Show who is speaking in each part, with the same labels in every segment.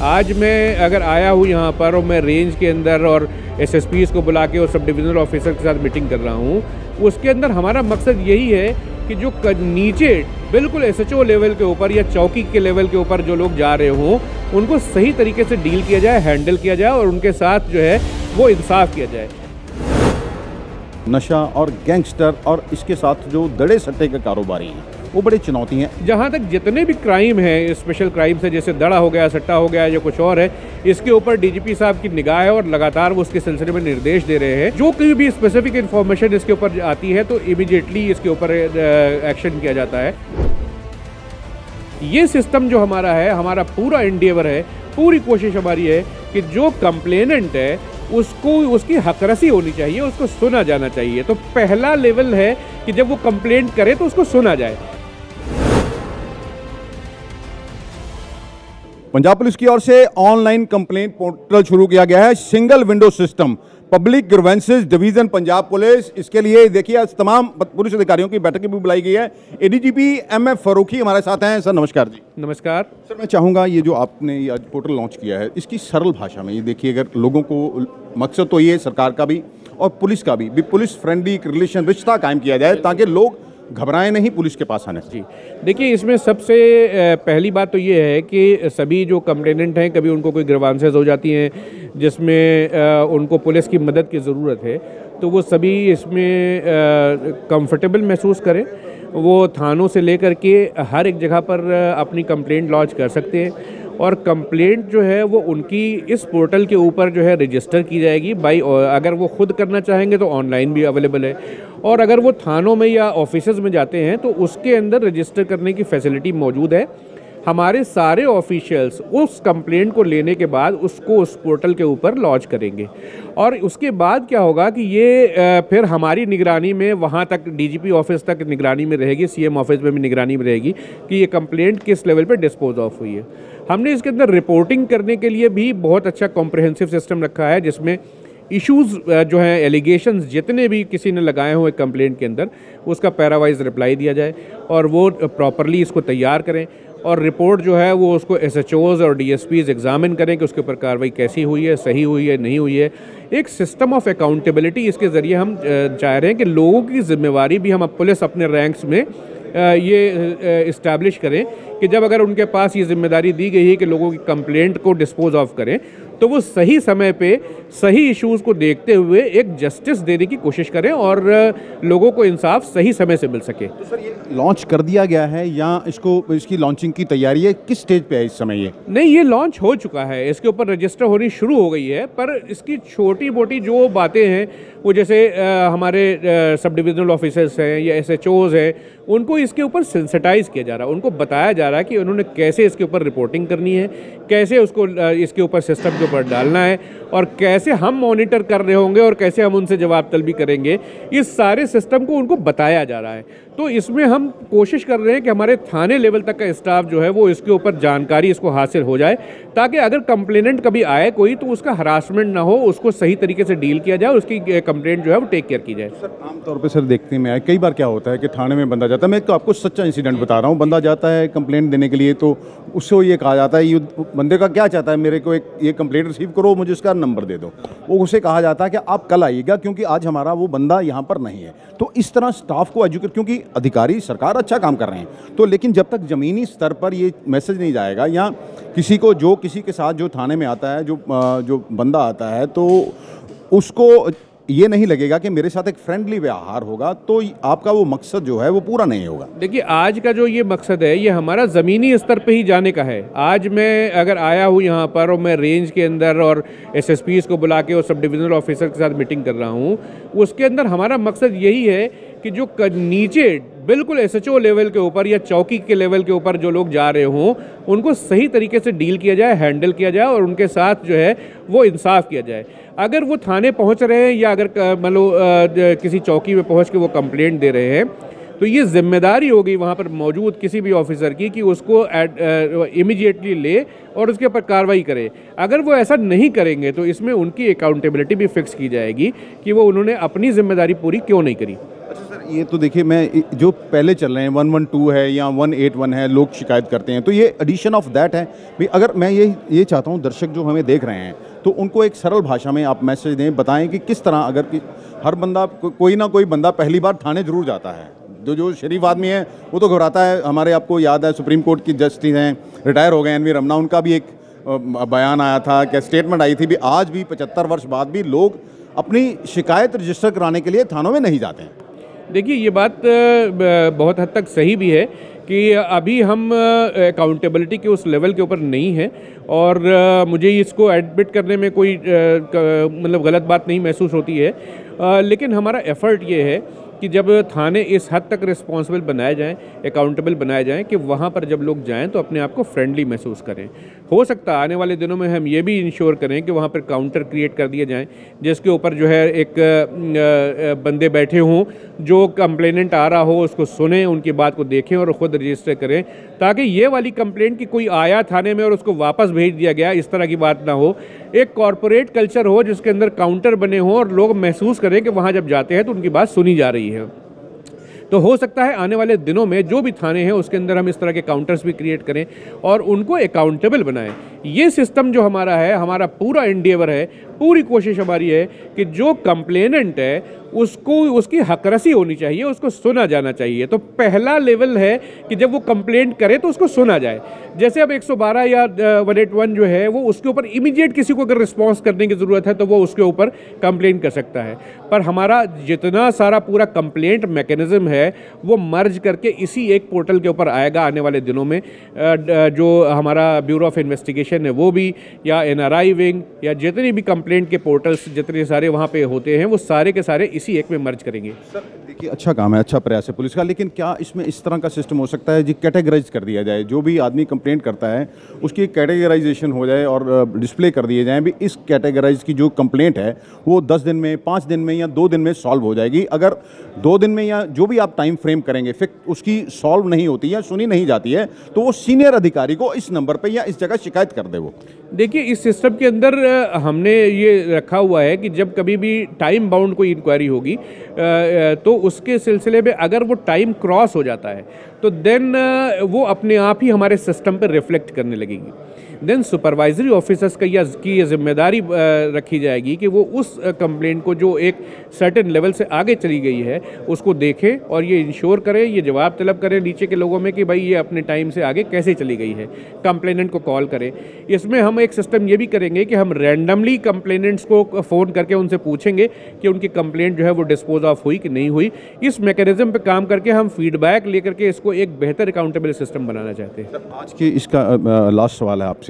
Speaker 1: आज मैं अगर आया हूँ यहाँ पर और मैं रेंज के अंदर और एसएसपीज़ को बुला के और सब डिविजनल ऑफिसर के साथ मीटिंग कर रहा हूँ, उसके अंदर हमारा मकसद यही है कि जो नीचे बिल्कुल एसएचओ लेवल के ऊपर या चौकी के लेवल के ऊपर जो लोग जा रहे हों, उनको सही तरीके से डील किया जाए, हैंडल किया जाए और उनके साथ जो है वो इंसाफ किया जाए।
Speaker 2: नशा और गैंगस्टर और इसके साथ जो दड़े सट्टे के कारोबारी हैं वो बड़ी चुनौती हैं।
Speaker 1: जहाँ तक जितने भी क्राइम हैं, स्पेशल क्राइम्स है, जैसे दड़ा हो गया, सट्टा हो गया या कुछ और है, इसके ऊपर डीजीपी साहब की निगाह है और लगातार वो उसके सिलसिले में निर्देश दे रहे हैं। जो कोई भी स्पेसिफिक इन्फॉर्मेशन इसके ऊपर आती है तो इमीडिएटली इसके ऊपर एक्शन किया जाता है। ये सिस्टम जो हमारा है, हमारा पूरा एंडेवर है, पूरी कोशिश हमारी है कि जो कंप्लेनेंट है उसको उसकी हकरसी होनी चाहिए, उसको सुना जाना चाहिए। तो पहला लेवल है कि जब वो कंप्लेंट करे तो उसको सुना जाए।
Speaker 2: पंजाब पुलिस की ओर से ऑनलाइन कंप्लेंट पोर्टल शुरू किया गया है, single window system, public grievances division Punjab police. इसके लिए देखिए आज तमाम पुलिस अधिकारियों की बैठक भी बुलाई गई है। एडीजीपी एमएफ फारूकी हमारे साथ हैं। सर नमस्कार जी।
Speaker 1: नमस्कार
Speaker 2: सर, मैं चाहूँगा ये जो आपने आज पोर्टल लॉन्च किया है, इसकी सरल भाषा में ये देखिए, अगर लोगों को मकसद तो ये सरकार का भी और पुलिस का भी पुलिस फ्रेंडली एक रिलेशन, रिश्ता कायम किया जाए ताकि लोग घबराएं नहीं पुलिस के पास आने से।
Speaker 1: जी देखिए, इसमें सबसे पहली बात तो ये है कि सभी जो कंप्लेनेंट हैं, कभी उनको कोई ग्रीवेंसेस हो जाती हैं जिसमें उनको पुलिस की मदद की ज़रूरत है, तो वो सभी इसमें कंफर्टेबल महसूस करें। वो थानों से लेकर के हर एक जगह पर अपनी कंप्लेंट लॉन्च कर सकते हैं और कंप्लेंट जो है वो उनकी इस पोर्टल के ऊपर जो है रजिस्टर की जाएगी बाई। अगर वो खुद करना चाहेंगे तो ऑनलाइन भी अवेलेबल है, और अगर वो थानों में या ऑफिसेज़ में जाते हैं तो उसके अंदर रजिस्टर करने की फैसिलिटी मौजूद है। हमारे सारे ऑफिशियल्स उस कंप्लेंट को लेने के बाद उसको उस पोर्टल के ऊपर लॉन्च करेंगे, और उसके बाद क्या होगा कि ये फिर हमारी निगरानी में वहाँ तक डीजीपी ऑफिस तक निगरानी में रहेगी, सीएम ऑफिस में भी निगरानी में रहेगी कि ये कंप्लेंट किस लेवल पे डिस्पोज ऑफ हुई है। हमने इसके अंदर रिपोर्टिंग करने के लिए भी बहुत अच्छा कॉम्प्रहेंसिव सिस्टम रखा है, जिसमें इश्यूज़ जो हैं, एलिगेशंस जितने भी किसी ने लगाए हुए कंप्लेंट के अंदर, उसका पैरावाइज रिप्लाई दिया जाए और वो प्रॉपरली इसको तैयार करें और रिपोर्ट जो है वो उसको एसएचओज़ और डीएसपीज़ एग्जामिन करें कि उसके ऊपर कार्रवाई कैसी हुई है, सही हुई है, नहीं हुई है। एक सिस्टम ऑफ अकाउंटेबिलिटी इसके ज़रिए हम चाह रहे हैं कि लोगों की जिम्मेवारी भी हम पुलिस अपने रैंक्स में ये इस्टेब्लिश करें कि जब अगर उनके पास ये जिम्मेदारी दी गई है कि लोगों की कंप्लेंट को डिस्पोज ऑफ करें, तो वो सही समय पे सही इश्यूज़ को देखते हुए एक जस्टिस देने की कोशिश करें और लोगों को इंसाफ सही समय से मिल सके।
Speaker 2: तो सर, ये लॉन्च कर दिया गया है या इसकी लॉन्चिंग की तैयारी है, किस स्टेज पे है इस समय ये?
Speaker 1: नहीं, ये लॉन्च हो चुका है, इसके ऊपर रजिस्टर होनी शुरू हो गई है, पर इसकी छोटी मोटी जो बातें हैं वो जैसे हमारे सब डिविजनल ऑफिसर्स हैं या एसएचओज़ हैं, उनको इसके ऊपर सेंसिटाइज किया जा रहा है, उनको बताया जा रहा है कि उन्होंने कैसे इसके ऊपर रिपोर्टिंग करनी है, कैसे उसको इसके ऊपर सिस्टम के ऊपर डालना है और कैसे हम मॉनिटर कर रहे होंगे और कैसे हम उनसे जवाब तलबी करेंगे। इस सारे सिस्टम को उनको बताया जा रहा है। तो इसमें हम कोशिश कर रहे हैं कि हमारे थाने लेवल तक का स्टाफ जो है वो इसके ऊपर जानकारी इसको हासिल हो जाए, ताकि अगर कंप्लेनेंट कभी आए कोई तो उसका हरासमेंट ना हो, उसको सही तरीके से डील किया जाए, उसकी कंप्लेंट जो है वो टेक केयर की जाए।
Speaker 2: सर, आमतौर पे सर देखने में आए कई बार क्या होता है कि थाने में बंदा जाता है, मैं तो आपको सच्चा इंसिडेंट बता रहा हूँ, बंदा जाता है कंप्लेंट देने के लिए तो उससे ये कहा जाता है, ये बंदे का क्या चाहता है, मेरे को एक ये कंप्लेंट रिसीव करो, मुझे उसका नंबर दे दो। वो उसे कहा जाता है कि आप कल आइएगा क्योंकि आज हमारा वो बंदा यहाँ पर नहीं है। तो इस तरह स्टाफ को एजुकेट, क्योंकि अधिकारी सरकार अच्छा काम कर रहे हैं, तो लेकिन जब तक ज़मीनी स्तर पर ये मैसेज नहीं जाएगा या किसी को जो किसी के साथ जो थाने में आता है, जो बंदा आता है, तो उसको ये नहीं लगेगा कि मेरे साथ एक फ्रेंडली व्यवहार होगा, तो आपका वो मकसद जो है वो पूरा नहीं होगा।
Speaker 1: देखिए, आज का जो ये मकसद है ये हमारा ज़मीनी स्तर पे ही जाने का है। आज मैं अगर आया हूँ यहाँ पर और मैं रेंज के अंदर और एसएसपीज़ को बुला के और सब डिविजनल ऑफिसर के साथ मीटिंग कर रहा हूँ, उसके अंदर हमारा मकसद यही है कि जो नीचे बिल्कुल एसएचओ लेवल के ऊपर या चौकी के लेवल के ऊपर जो लोग जा रहे हों, उनको सही तरीके से डील किया जाए, हैंडल किया जाए और उनके साथ जो है वो इंसाफ किया जाए। अगर वो थाने पहुंच रहे हैं या अगर मान लो किसी चौकी में पहुंच के वो कंप्लेंट दे रहे हैं, तो ये जिम्मेदारी होगी वहाँ पर मौजूद किसी भी ऑफिसर की कि उसको इमीडिएटली ले और उसके ऊपर कार्रवाई करे। अगर वो ऐसा नहीं करेंगे तो इसमें उनकी अकाउंटेबिलिटी भी फिक्स की जाएगी कि वो उन्होंने अपनी जिम्मेदारी पूरी क्यों नहीं करी।
Speaker 2: अच्छा सर, ये तो देखिए, मैं जो पहले चल रहे हैं 112 है या 181 है, लोग शिकायत करते हैं, तो ये एडिशन ऑफ दैट है भी। अगर मैं ये चाहता हूँ दर्शक जो हमें देख रहे हैं, तो उनको एक सरल भाषा में आप मैसेज दें, बताएं कि किस तरह अगर हर बंदा कोई ना कोई बंदा पहली बार थाने जरूर जाता है। जो शरीफ आदमी है वो तो घबराता है। हमारे आपको याद है सुप्रीम कोर्ट की जस्टिस हैं, रिटायर हो गए एन वी रमना, उनका भी एक बयान आया था, क्या स्टेटमेंट आई थी भी, आज भी 75 वर्ष बाद भी लोग अपनी शिकायत रजिस्टर कराने के लिए थानों में नहीं जाते हैं।
Speaker 1: देखिए, ये बात बहुत हद तक सही भी है कि अभी हम अकाउंटेबिलिटी के उस लेवल के ऊपर नहीं हैं, और मुझे इसको एडमिट करने में कोई मतलब गलत बात नहीं महसूस होती है। लेकिन हमारा एफर्ट ये है कि जब थाने इस हद तक रिस्पॉन्सिबल बनाए जाएं, अकाउंटेबल बनाए जाएं कि वहाँ पर जब लोग जाएं तो अपने आप को फ्रेंडली महसूस करें। हो सकता है आने वाले दिनों में हम ये भी इंश्योर करें कि वहाँ पर काउंटर क्रिएट कर दिए जाएं, जिसके ऊपर जो है एक बंदे बैठे हों, जो कंप्लेनेंट आ रहा हो उसको सुने, उनकी बात को देखें और ख़ुद रजिस्टर करें, ताकि ये वाली कंप्लेंट कि कोई आया थाने में और उसको वापस भेज दिया गया, इस तरह की बात ना हो। एक कॉरपोरेट कल्चर हो जिसके अंदर काउंटर बने हों और लोग महसूस करें कि वहाँ जब जाते हैं तो उनकी बात सुनी जा रही है। तो हो सकता है आने वाले दिनों में जो भी थाने हैं उसके अंदर हम इस तरह के काउंटर्स भी क्रिएट करें और उनको अकाउंटेबल बनाएं। ये सिस्टम जो हमारा है, हमारा पूरा एंडेवर है, पूरी कोशिश हमारी है कि जो कंप्लेनेंट है उसको उसकी हकरसी होनी चाहिए, उसको सुना जाना चाहिए। तो पहला लेवल है कि जब वो कंप्लेंट करे तो उसको सुना जाए। जैसे अब 112 या 181 जो है वो उसके ऊपर इमीडिएट किसी को अगर रिस्पॉन्स करने की ज़रूरत है तो वो उसके ऊपर कंप्लेंट कर सकता है। पर हमारा जितना सारा पूरा कंप्लेंट मैकेनिज्म है वो मर्ज करके इसी एक पोर्टल के ऊपर आएगा आने वाले दिनों में। जो हमारा ब्यूरो ऑफ इन्वेस्टिगेशन है वो भी, या NRI विंग, या जितनी भी कंप्लेंट के पोर्टल्स जितने सारे वहाँ पे होते हैं वो सारे के सारे इसी एक में मर्ज करेंगे।
Speaker 2: सर देखिए, अच्छा काम है, अच्छा प्रयास है पुलिस का, लेकिन क्या इसमें इस तरह का सिस्टम हो सकता है जी, कैटेगराइज कर दिया जाए, जो भी आदमी कंप्लेंट करता है उसकी कैटेगराइजेशन हो जाए और डिस्प्ले कर दिए जाएं भी इस कैटेगराइज की जो कंप्लेंट है वो 10 दिन में, 5 दिन में या 2 दिन में सॉल्व हो जाएगी। अगर 2 दिन में या जो भी आप टाइम फ्रेम करेंगे फिर उसकी सॉल्व नहीं होती या सुनी नहीं जाती है तो वो सीनियर अधिकारी को इस नंबर पर या इस जगह शिकायत कर दे। वो
Speaker 1: देखिए, इस सिस्टम के अंदर हमने ये रखा हुआ है कि जब कभी भी टाइम बाउंड कोई इंक्वायरी होगी तो उसके सिलसिले में अगर वो टाइम क्रॉस हो जाता है तो देन वो अपने आप ही हमारे सिस्टम पर रिफ्लेक्ट करने लगेगी। देन सुपरवाइजरी ऑफिसर्स की ये जिम्मेदारी रखी जाएगी कि वो उस कंप्लेंट को जो एक सर्टेन लेवल से आगे चली गई है उसको देखें और ये इंश्योर करें, ये जवाब तलब करें नीचे के लोगों में कि भाई ये अपने टाइम से आगे कैसे चली गई है। कंप्लेनेंट को कॉल करें। इसमें हम एक सिस्टम ये भी करेंगे कि हम रैंडमली कंप्लेनेंट्स को फ़ोन करके उनसे पूछेंगे कि उनकी कंप्लेंट जो है वो डिस्पोज ऑफ हुई कि नहीं हुई। इस मैकेनिज्म पे काम करके हम फीडबैक लेकर के इसको एक बेहतर अकाउंटेबल सिस्टम बनाना चाहते हैं।
Speaker 2: आज के इसका लास्ट सवाल है आपसे,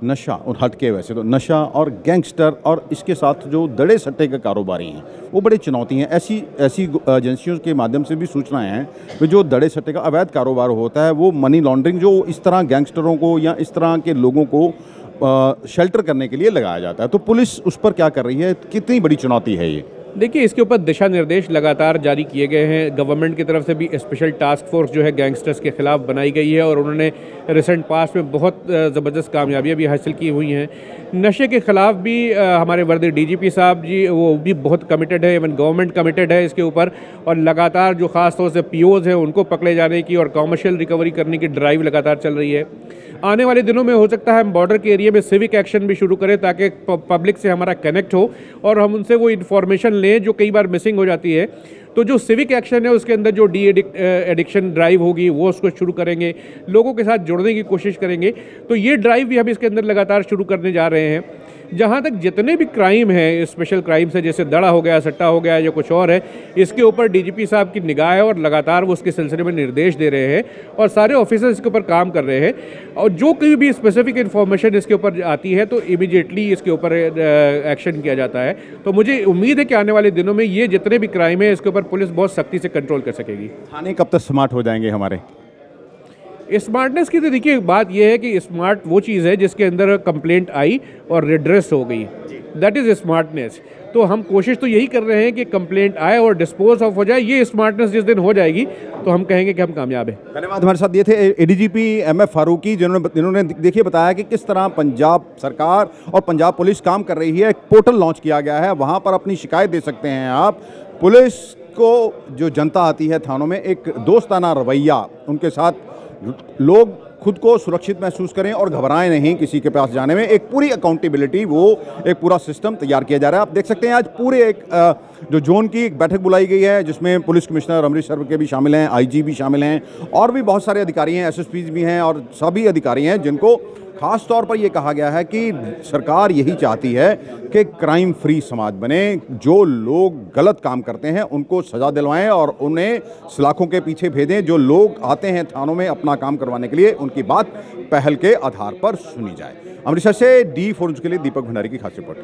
Speaker 2: नशा और हटके, वैसे तो नशा और गैंगस्टर और इसके साथ जो दड़े सट्टे के कारोबारी हैं वो बड़ी चुनौती हैं। ऐसी एजेंसियों के माध्यम से भी सूचनाएं हैं कि जो दड़े सट्टे का अवैध कारोबार होता है वो मनी लॉन्ड्रिंग जो इस तरह गैंगस्टरों को या इस तरह के लोगों को शेल्टर करने के लिए लगाया जाता है, तो पुलिस उस पर क्या कर रही है, कितनी बड़ी चुनौती है ये?
Speaker 1: देखिए, इसके ऊपर दिशा निर्देश लगातार जारी किए गए हैं। गवर्नमेंट की तरफ से भी स्पेशल टास्क फोर्स जो है गैंगस्टर्स के खिलाफ बनाई गई है और उन्होंने रिसेंट पास्ट में बहुत ज़बरदस्त कामयाबियाँ भी हासिल की हुई हैं। नशे के ख़िलाफ़ भी हमारे वर्दी DGP साहब जी वो भी बहुत कमिटेड है, इवन गवर्नमेंट कमिटेड है इसके ऊपर, और लगातार जो ख़ास तौर से POs हैं उनको पकड़े जाने की और कॉमर्शियल रिकवरी करने की ड्राइव लगातार चल रही है। आने वाले दिनों में हो सकता है हम बॉर्डर के एरिया में सिविक एक्शन भी शुरू करें ताकि पब्लिक से हमारा कनेक्ट हो और हम उनसे वो इन्फॉर्मेशन लें जो कई बार मिसिंग हो जाती है। तो जो सिविक एक्शन है उसके अंदर जो एडिक्शन ड्राइव होगी वो उसको शुरू करेंगे, लोगों के साथ जुड़ने की कोशिश करेंगे। तो ये ड्राइव भी हम इसके अंदर लगातार शुरू करने जा रहे हैं। जहाँ तक जितने भी क्राइम हैं, स्पेशल क्राइम्स है, जैसे दड़ा हो गया, सट्टा हो गया या कुछ और है, इसके ऊपर DGP साहब की निगाह है और लगातार वो उसके सिलसिले में निर्देश दे रहे हैं और सारे ऑफिसर्स इसके ऊपर काम कर रहे हैं। और जो कोई भी स्पेसिफिक इन्फॉर्मेशन इसके ऊपर आती है तो इमीडिएटली इसके ऊपर एक्शन किया जाता है। तो मुझे उम्मीद है कि आने वाले दिनों में ये जितने भी क्राइम है इसके ऊपर पुलिस बहुत सख्ती से कंट्रोल कर सकेगी।
Speaker 2: थाने कब तक स्मार्ट हो जाएंगे हमारे?
Speaker 1: स्मार्टनेस की तो देखिए बात यह है कि स्मार्ट वो चीज़ है जिसके अंदर कंप्लेंट आई और रिड्रेस हो गई, दैट इज़ स्मार्टनेस। तो हम कोशिश तो यही कर रहे हैं कि कंप्लेंट आए और डिस्पोज ऑफ हो जाए। ये स्मार्टनेस जिस दिन हो जाएगी तो हम कहेंगे कि हम कामयाब हैं।
Speaker 2: धन्यवाद। हमारे साथ ये थे ADGP MF फारूकी जिन्होंने देखिए बताया कि किस तरह पंजाब सरकार और पंजाब पुलिस काम कर रही है। एक पोर्टल लॉन्च किया गया है, वहाँ पर अपनी शिकायत दे सकते हैं आप। पुलिस को जो जनता आती है थानों में, एक दोस्ताना रवैया, उनके साथ लोग खुद को सुरक्षित महसूस करें और घबराएं नहीं किसी के पास जाने में, एक पूरी अकाउंटेबिलिटी, वो एक पूरा सिस्टम तैयार किया जा रहा है। आप देख सकते हैं आज पूरे एक जो जोन की एक बैठक बुलाई गई है, जिसमें पुलिस कमिश्नर अमृतसर के भी शामिल हैं, आईजी भी शामिल हैं और भी बहुत सारे अधिकारी हैं, एसएसपी भी हैं और सभी अधिकारी हैं, जिनको खास तौर पर यह कहा गया है कि सरकार यही चाहती है कि क्राइम फ्री समाज बने। जो लोग गलत काम करते हैं उनको सजा दिलवाएं और उन्हें सलाखों के पीछे भेजें। जो लोग आते हैं थानों में अपना काम करवाने के लिए, उनकी बात पहल के आधार पर सुनी जाए। अमृतसर से डी4 न्यूज़ के लिए दीपक भंडारी की खास रिपोर्ट।